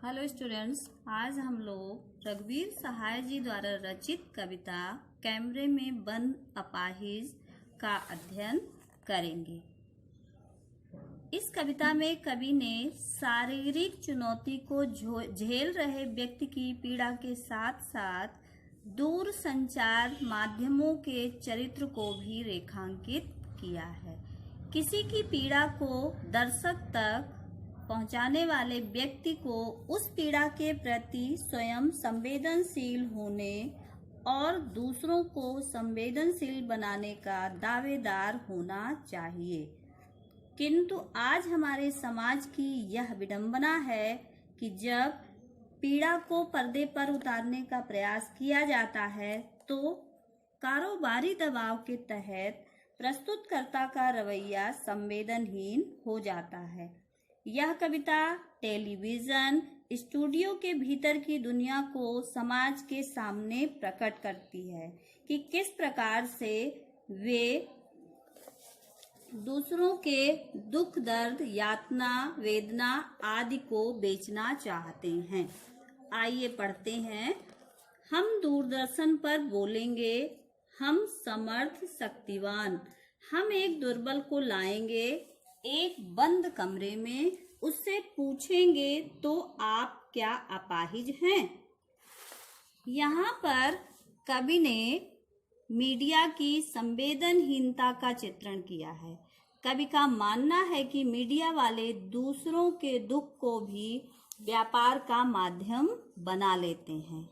Hello students, आज हम लोग रघुवीर सहाय जी द्वारा रचित कविता कैमरे में बंद अपाहिज का अध्ययन करेंगे। इस कविता में कवि ने शारीरिक चुनौती को झेल रहे व्यक्ति की पीड़ा के साथ साथ दूर संचार माध्यमों के चरित्र को भी रेखांकित किया है। किसी की पीड़ा को दर्शक तक पहुंचाने वाले व्यक्ति को उस पीड़ा के प्रति स्वयं संवेदनशील होने और दूसरों को संवेदनशील बनाने का दावेदार होना चाहिए। किंतु आज हमारे समाज की यह विडंबना है कि जब पीड़ा को पर्दे पर उतारने का प्रयास किया जाता है तो कारोबारी दबाव के तहत प्रस्तुतकर्ता का रवैया संवेदनहीन हो जाता है। यह कविता टेलीविजन स्टूडियो के भीतर की दुनिया को समाज के सामने प्रकट करती है कि किस प्रकार से वे दूसरों के दुख दर्द, यातना, वेदना आदि को बेचना चाहते हैं। आइए पढ़ते हैं। हम दूरदर्शन पर बोलेंगे, हम समर्थ शक्तिवान, हम एक दुर्बल को लाएंगे एक बंद कमरे में, उससे पूछेंगे तो आप क्या अपाहिज हैं। यहाँ पर कवि ने मीडिया की संवेदनहीनता का चित्रण किया है। कवि का मानना है कि मीडिया वाले दूसरों के दुख को भी व्यापार का माध्यम बना लेते हैं।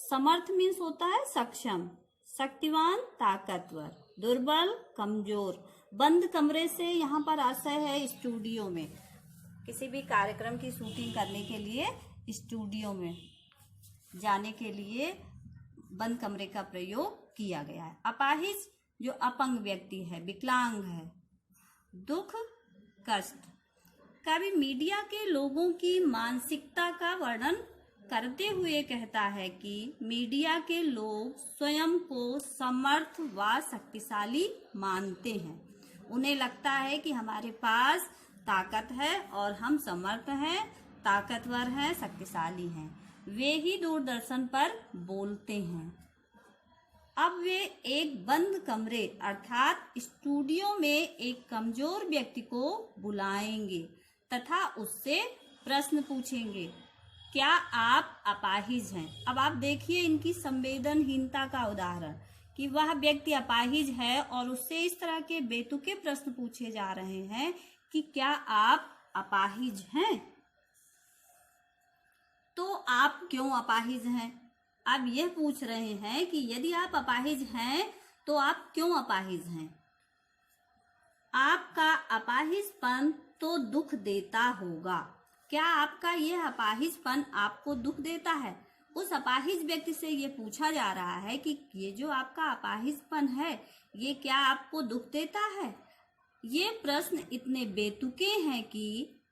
समर्थ मीन्स होता है सक्षम, शक्तिवान ताकतवर, दुर्बल कमजोर। बंद कमरे से यहाँ पर आशय है स्टूडियो में, किसी भी कार्यक्रम की शूटिंग करने के लिए स्टूडियो में जाने के लिए बंद कमरे का प्रयोग किया गया है। अपाहिज जो अपंग व्यक्ति है, विकलांग है, दुख कष्ट। कवि मीडिया के लोगों की मानसिकता का वर्णन करते हुए कहता है कि मीडिया के लोग स्वयं को समर्थ व शक्तिशाली मानते हैं। उन्हें लगता है कि हमारे पास ताकत है और हम समर्थ हैं, ताकतवर हैं, शक्तिशाली हैं। वे ही दूरदर्शन पर बोलते हैं। अब वे एक बंद कमरे अर्थात स्टूडियो में एक कमजोर व्यक्ति को बुलाएंगे तथा उससे प्रश्न पूछेंगे, क्या आप अपाहिज हैं। अब आप देखिए इनकी संवेदनहीनता का उदाहरण कि वह व्यक्ति अपाहिज है और उससे इस तरह के बेतुके प्रश्न पूछे जा रहे हैं कि क्या आप अपाहिज हैं। तो आप क्यों अपाहिज हैं। अब यह पूछ रहे हैं कि यदि आप अपाहिज हैं तो आप क्यों अपाहिज हैं। आपका अपाहिजपन तो दुख देता होगा। क्या आपका यह अपाहिजपन आपको दुख देता है। उस अपाहिज व्यक्ति से ये पूछा जा रहा है कि ये जो आपका अपाहिजपन है ये क्या आपको दुख देता है। ये प्रश्न इतने बेतुके हैं कि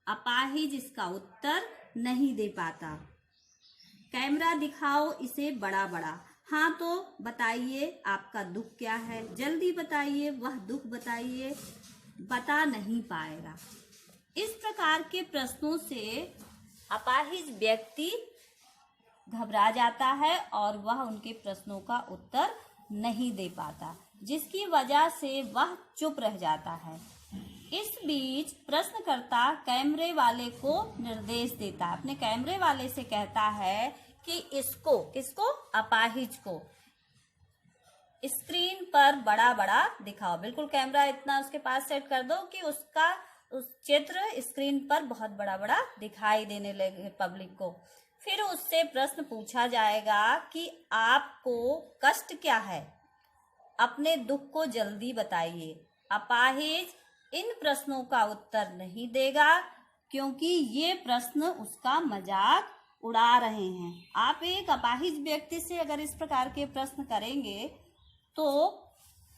अपाहिज इसका उत्तर नहीं दे पाता। कैमरा दिखाओ इसे बड़ा बड़ा। हाँ तो बताइए आपका दुख क्या है, जल्दी बताइए, वह दुख बताइए। बता नहीं पाएगा। इस प्रकार के प्रश्नों से अपाहिज व्यक्ति घबरा जाता है और वह उनके प्रश्नों का उत्तर नहीं दे पाता, जिसकी वजह से वह चुप रह जाता है। इस बीच प्रश्नकर्ता कैमरे वाले को निर्देश देता है, अपने कैमरे वाले से कहता है कि इसको अपाहिज को स्क्रीन पर बड़ा बड़ा दिखाओ। बिल्कुल कैमरा इतना उसके पास सेट कर दो कि उस चित्र स्क्रीन पर बहुत बड़ा बड़ा दिखाई देने लगे पब्लिक को। फिर उससे प्रश्न पूछा जाएगा कि आपको कष्ट क्या है, अपने दुख को जल्दी बताइए। अपाहिज इन प्रश्नों का उत्तर नहीं देगा क्योंकि ये प्रश्न उसका मजाक उड़ा रहे हैं। आप एक अपाहिज व्यक्ति से अगर इस प्रकार के प्रश्न करेंगे तो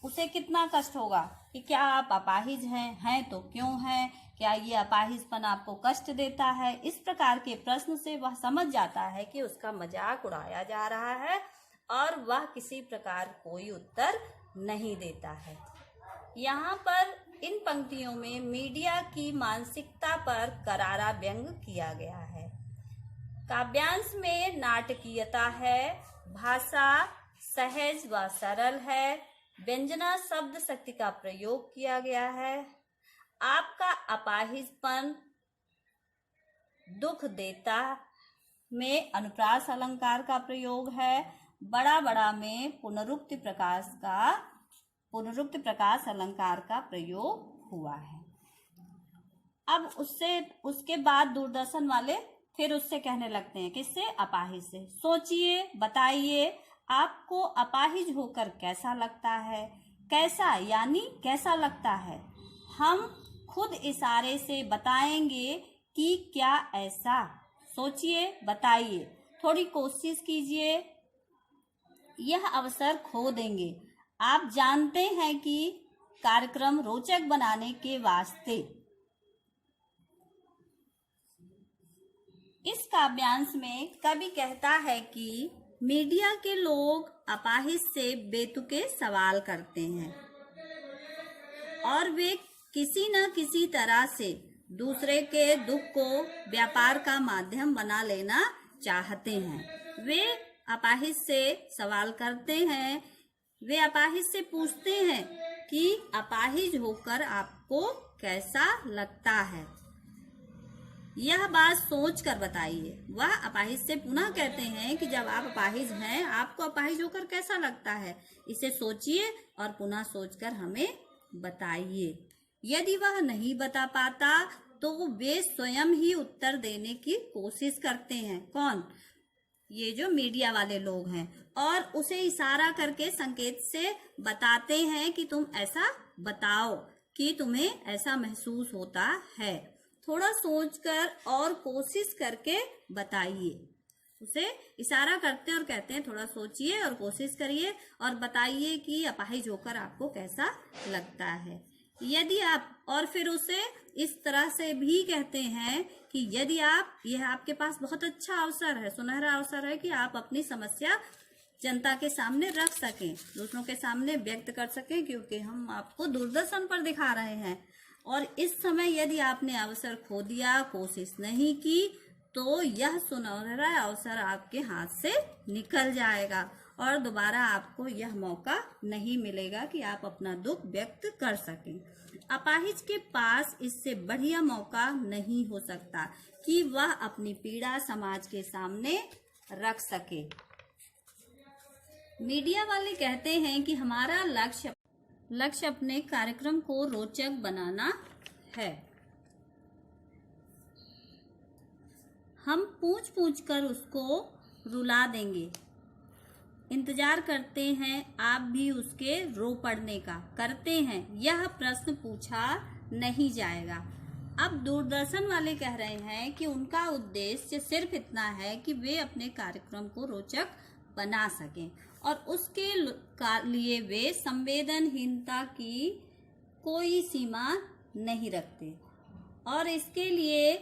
उसे कितना कष्ट होगा कि क्या आप अपाहिज हैं तो क्यों हैं, क्या ये अपाहिजपन आपको कष्ट देता है। इस प्रकार के प्रश्न से वह समझ जाता है कि उसका मजाक उड़ाया जा रहा है और वह किसी प्रकार कोई उत्तर नहीं देता है। यहाँ पर इन पंक्तियों में मीडिया की मानसिकता पर करारा व्यंग किया गया है। काव्यांश में नाटकीयता है, भाषा सहज व सरल है, व्यंजना शब्द शक्ति का प्रयोग किया गया है। आपका अपाहिजपन दुख देता में अनुप्रास अलंकार का प्रयोग है। बड़ा बड़ा में पुनरुक्ति प्रकाश अलंकार का प्रयोग हुआ है। अब उसके बाद दूरदर्शन वाले फिर उससे कहने लगते हैं, किससे? अपाहिज से। सोचिए, बताइए आपको अपाहिज होकर कैसा लगता है। कैसा यानी कैसा लगता है? हम खुद इशारे से बताएंगे कि क्या ऐसा। सोचिए, बताइए, थोड़ी कोशिश कीजिए, यह अवसर खो देंगे। आप जानते हैं कि कार्यक्रम रोचक बनाने के वास्ते इस काव्यांश में कवि कहता है कि मीडिया के लोग अपाहिज से बेतुके सवाल करते हैं और वे किसी न किसी तरह से दूसरे के दुख को व्यापार का माध्यम बना लेना चाहते हैं। वे अपाहिज से सवाल करते हैं, वे अपाहिज से पूछते हैं कि अपाहिज होकर आपको कैसा लगता है। यह बात सोच कर बताइए। वह अपाहिज से पुनः कहते हैं कि जब आप अपाहिज हैं, आपको अपाहिज होकर कैसा लगता है, इसे सोचिए और पुनः सोचकर हमें बताइए। यदि वह नहीं बता पाता तो वे स्वयं ही उत्तर देने की कोशिश करते हैं। कौन? ये जो मीडिया वाले लोग हैं, और उसे इशारा करके संकेत से बताते हैं कि तुम ऐसा बताओ कि तुम्हें ऐसा महसूस होता है। थोड़ा सोचकर और कोशिश करके बताइए। उसे इशारा करते हैं और कहते हैं थोड़ा सोचिए और कोशिश करिए और बताइए कि अपाहिज होकर आपको कैसा लगता है। यदि आप, और फिर उसे इस तरह से भी कहते हैं कि यदि आप, यह आपके पास बहुत अच्छा अवसर है, सुनहरा अवसर है कि आप अपनी समस्या जनता के सामने रख सकें, दूसरों के सामने व्यक्त कर सकें, क्योंकि हम आपको दूरदर्शन पर दिखा रहे हैं। और इस समय यदि आपने अवसर खो दिया, कोशिश नहीं की, तो यह सुनहरा अवसर आपके हाथ से निकल जाएगा और दोबारा आपको यह मौका नहीं मिलेगा कि आप अपना दुख व्यक्त कर सकें। अपाहिज के पास इससे बढ़िया मौका नहीं हो सकता कि वह अपनी पीड़ा समाज के सामने रख सके। मीडिया वाले कहते हैं कि हमारा लक्ष्य अपने कार्यक्रम को रोचक बनाना है। हम पूछ कर उसको रुला देंगे। इंतजार करते हैं आप भी उसके रो पड़ने का। करते हैं, यह प्रश्न पूछा नहीं जाएगा। अब दूरदर्शन वाले कह रहे हैं कि उनका उद्देश्य सिर्फ इतना है कि वे अपने कार्यक्रम को रोचक बना सकें और उसके लिए वे संवेदनहीनता की कोई सीमा नहीं रखते और इसके लिए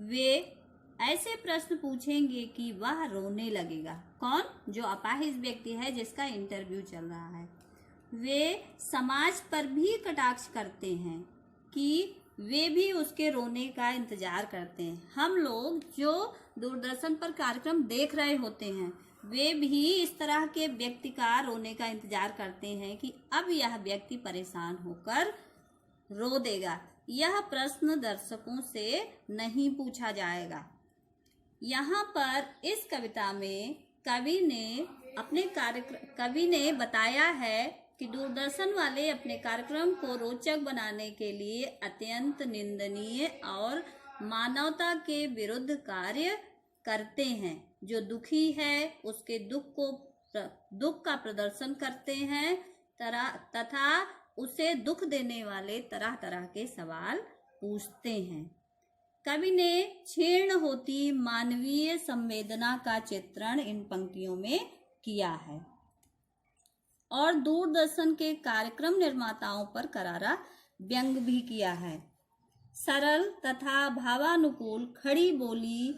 वे ऐसे प्रश्न पूछेंगे कि वह रोने लगेगा। कौन? जो अपाहिज व्यक्ति है जिसका इंटरव्यू चल रहा है। वे समाज पर भी कटाक्ष करते हैं कि वे भी उसके रोने का इंतजार करते हैं। हम लोग जो दूरदर्शन पर कार्यक्रम देख रहे होते हैं, वे भी इस तरह के व्यक्ति का रोने का इंतजार करते हैं कि अब यह व्यक्ति परेशान होकर रो देगा। यह प्रश्न दर्शकों से नहीं पूछा जाएगा। यहाँ पर इस कविता में कवि ने बताया है कि दूरदर्शन वाले अपने कार्यक्रम को रोचक बनाने के लिए अत्यंत निंदनीय और मानवता के विरुद्ध कार्य करते हैं। जो दुखी है उसके दुख का प्रदर्शन करते हैं तथा उसे दुख देने वाले तरह तरह के सवाल पूछते हैं। कवि ने क्षीण होती मानवीय संवेदना का चित्रण इन पंक्तियों में किया है और दूरदर्शन के कार्यक्रम निर्माताओं पर करारा व्यंग भी किया है। सरल तथा भावानुकूल खड़ी बोली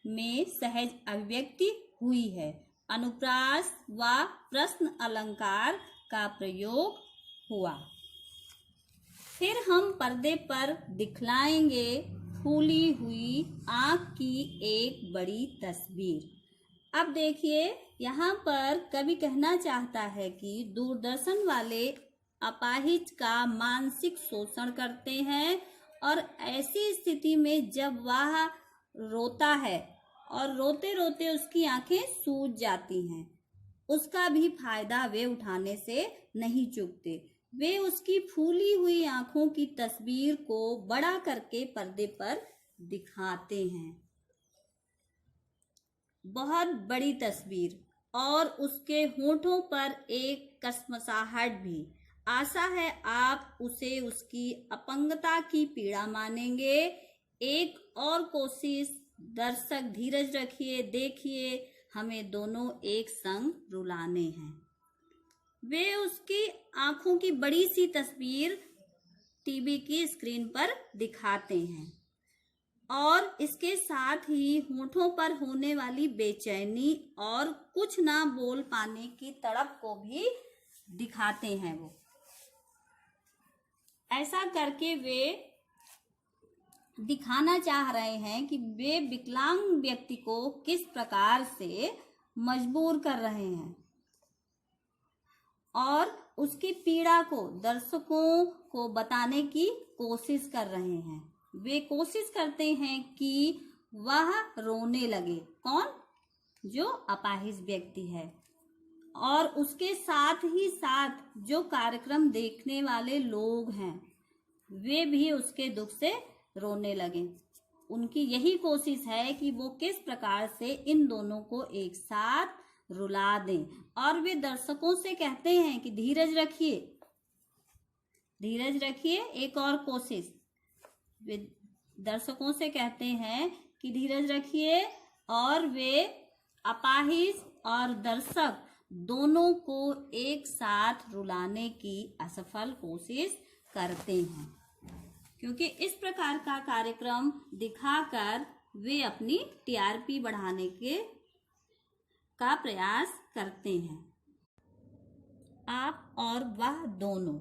में सहज अभिव्यक्ति हुई है। अनुप्रास व प्रश्न अलंकार का प्रयोग हुआ। फिर हम पर्दे पर दिखलाएंगे फूली हुई आंख की एक बड़ी तस्वीर। अब देखिए, यहाँ पर कवि कहना चाहता है कि दूरदर्शन वाले अपाहिज का मानसिक शोषण करते हैं और ऐसी स्थिति में जब वह रोता है और रोते रोते उसकी आंखें सूज जाती हैं, उसका भी फायदा वे उठाने से नहीं चूकते। वे उसकी फूली हुई आंखों की तस्वीर को बड़ा करके पर्दे पर दिखाते हैं, बहुत बड़ी तस्वीर, और उसके होठों पर एक कसमसाहट भी। आशा है आप उसे उसकी अपंगता की पीड़ा मानेंगे। एक और कोशिश दर्शक, धीरज रखिए, देखिए, हमें दोनों एक संग रुलाने हैं। वे उसकी आंखों की बड़ी सी तस्वीर टीवी की स्क्रीन पर दिखाते हैं और इसके साथ ही होठों पर होने वाली बेचैनी और कुछ ना बोल पाने की तड़प को भी दिखाते हैं। वो ऐसा करके वे दिखाना चाह रहे हैं कि वे विकलांग व्यक्ति को किस प्रकार से मजबूर कर रहे हैं और उसकी पीड़ा को दर्शकों को बताने की कोशिश कर रहे हैं। वे कोशिश करते हैं कि वह रोने लगे, कौन? जो अपाहिज व्यक्ति है, और उसके साथ ही साथ जो कार्यक्रम देखने वाले लोग हैं वे भी उसके दुख से रोने लगे। उनकी यही कोशिश है कि वो किस प्रकार से इन दोनों को एक साथ रुला दें, और वे दर्शकों से कहते हैं कि धीरज रखिए, धीरज रखिए। एक और कोशिश, वे दर्शकों से कहते हैं कि धीरज रखिए, और वे अपाहिज और दर्शक दोनों को एक साथ रुलाने की असफल कोशिश करते हैं, क्योंकि इस प्रकार का कार्यक्रम दिखाकर वे अपनी टीआरपी बढ़ाने का प्रयास करते हैं। आप और वह दोनों।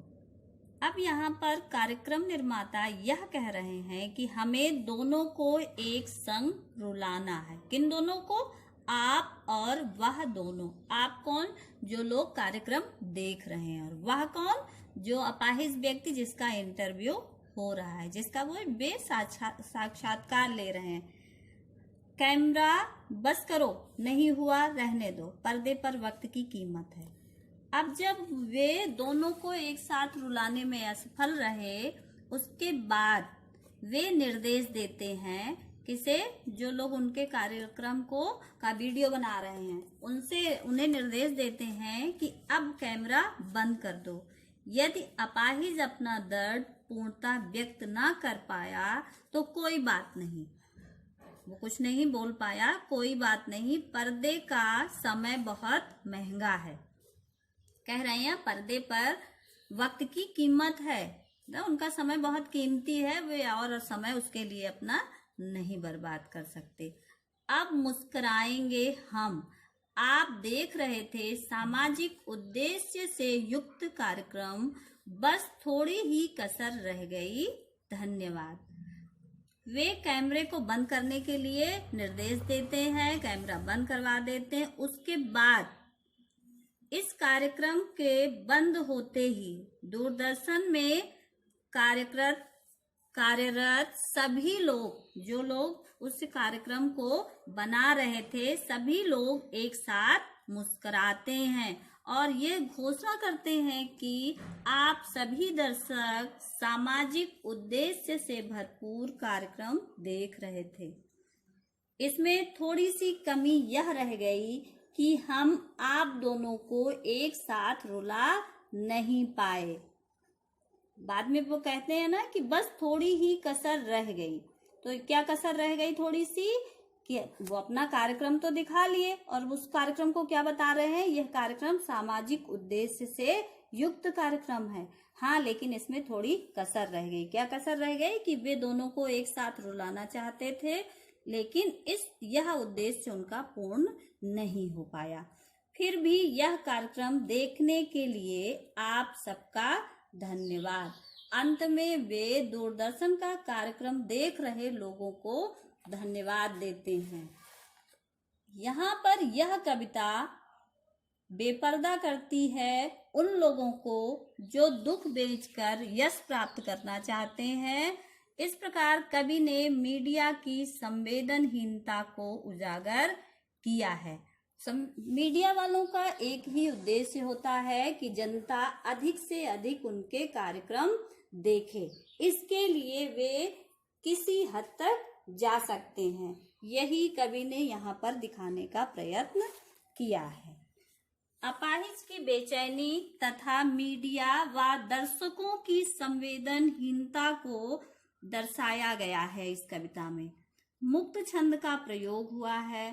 अब यहाँ पर कार्यक्रम निर्माता यह कह रहे हैं कि हमें दोनों को एक संग रुलाना है। किन दोनों को? आप और वह दोनों। आप कौन? जो लोग कार्यक्रम देख रहे हैं, और वह कौन? जो अपाहिज व्यक्ति जिसका इंटरव्यू हो रहा है, जिसका वे साक्षात्कार ले रहे हैं। कैमरा बस करो, नहीं हुआ रहने दो, पर्दे पर वक्त की कीमत है। अब जब वे दोनों को एक साथ रुलाने में असफल रहे, उसके बाद वे निर्देश देते हैं किसे? जो लोग उनके कार्यक्रम का वीडियो बना रहे हैं, उन्हें निर्देश देते हैं कि अब कैमरा बंद कर दो। यदि अपाहिज अपना दर्द पूर्णतः व्यक्त ना कर पाया तो कोई बात नहीं, वो कुछ नहीं बोल पाया, कोई बात नहीं, पर्दे का समय बहुत महंगा है। कह रहे हैं पर्दे पर वक्त की कीमत है, उनका समय बहुत कीमती है, वे और समय उसके लिए अपना नहीं बर्बाद कर सकते। अब मुस्कुराएंगे हम। आप देख रहे थे सामाजिक उद्देश्य से युक्त कार्यक्रम, बस थोड़ी ही कसर रह गई। धन्यवाद। वे कैमरे को बंद करने के लिए निर्देश देते हैं, कैमरा बंद करवा देते हैं। उसके बाद इस कार्यक्रम के बंद होते ही दूरदर्शन में कार्यरत सभी लोग, जो लोग उस कार्यक्रम को बना रहे थे, सभी लोग एक साथ मुस्कुराते हैं और ये घोषणा करते हैं कि आप सभी दर्शक सामाजिक उद्देश्य से भरपूर कार्यक्रम देख रहे थे। इसमें थोड़ी सी कमी यह रह गई कि हम आप दोनों को एक साथ रुला नहीं पाए। बाद में वो कहते हैं ना कि बस थोड़ी ही कसर रह गई। तो क्या कसर रह गई? थोड़ी सी, कि वो अपना कार्यक्रम तो दिखा लिए और उस कार्यक्रम को क्या बता रहे हैं, यह कार्यक्रम सामाजिक उद्देश्य से युक्त कार्यक्रम है। हाँ, लेकिन इसमें थोड़ी कसर रह गई। क्या कसर रह गई? कि वे दोनों को एक साथ रुलाना चाहते थे, लेकिन यह उद्देश्य उनका पूर्ण नहीं हो पाया। फिर भी यह कार्यक्रम देखने के लिए आप सबका धन्यवाद। अंत में वे दूरदर्शन का कार्यक्रम देख रहे लोगों को धन्यवाद देते हैं। यहाँ पर यह कविता बेपर्दा करती है उन लोगों को जो दुख बेचकर यश प्राप्त करना चाहते हैं। इस प्रकार कवि ने मीडिया की संवेदनहीनता को उजागर किया है। मीडिया वालों का एक ही उद्देश्य होता है कि जनता अधिक से अधिक उनके कार्यक्रम देखे, इसके लिए वे किसी हद तक जा सकते हैं। यही कवि ने यहाँ पर दिखाने का प्रयत्न किया है। अपाहिज की बेचैनी तथा मीडिया व दर्शकों की संवेदनहीनता को दर्शाया गया है इस कविता में। मुक्त छंद का प्रयोग हुआ है।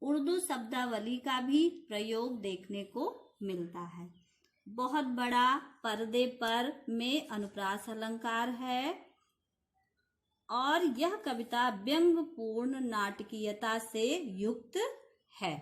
उर्दू शब्दावली का भी प्रयोग देखने को मिलता है। बहुत बड़ा पर्दे पर में अनुप्रास अलंकार है और यह कविता व्यंग्यपूर्ण नाटकीयता से युक्त है।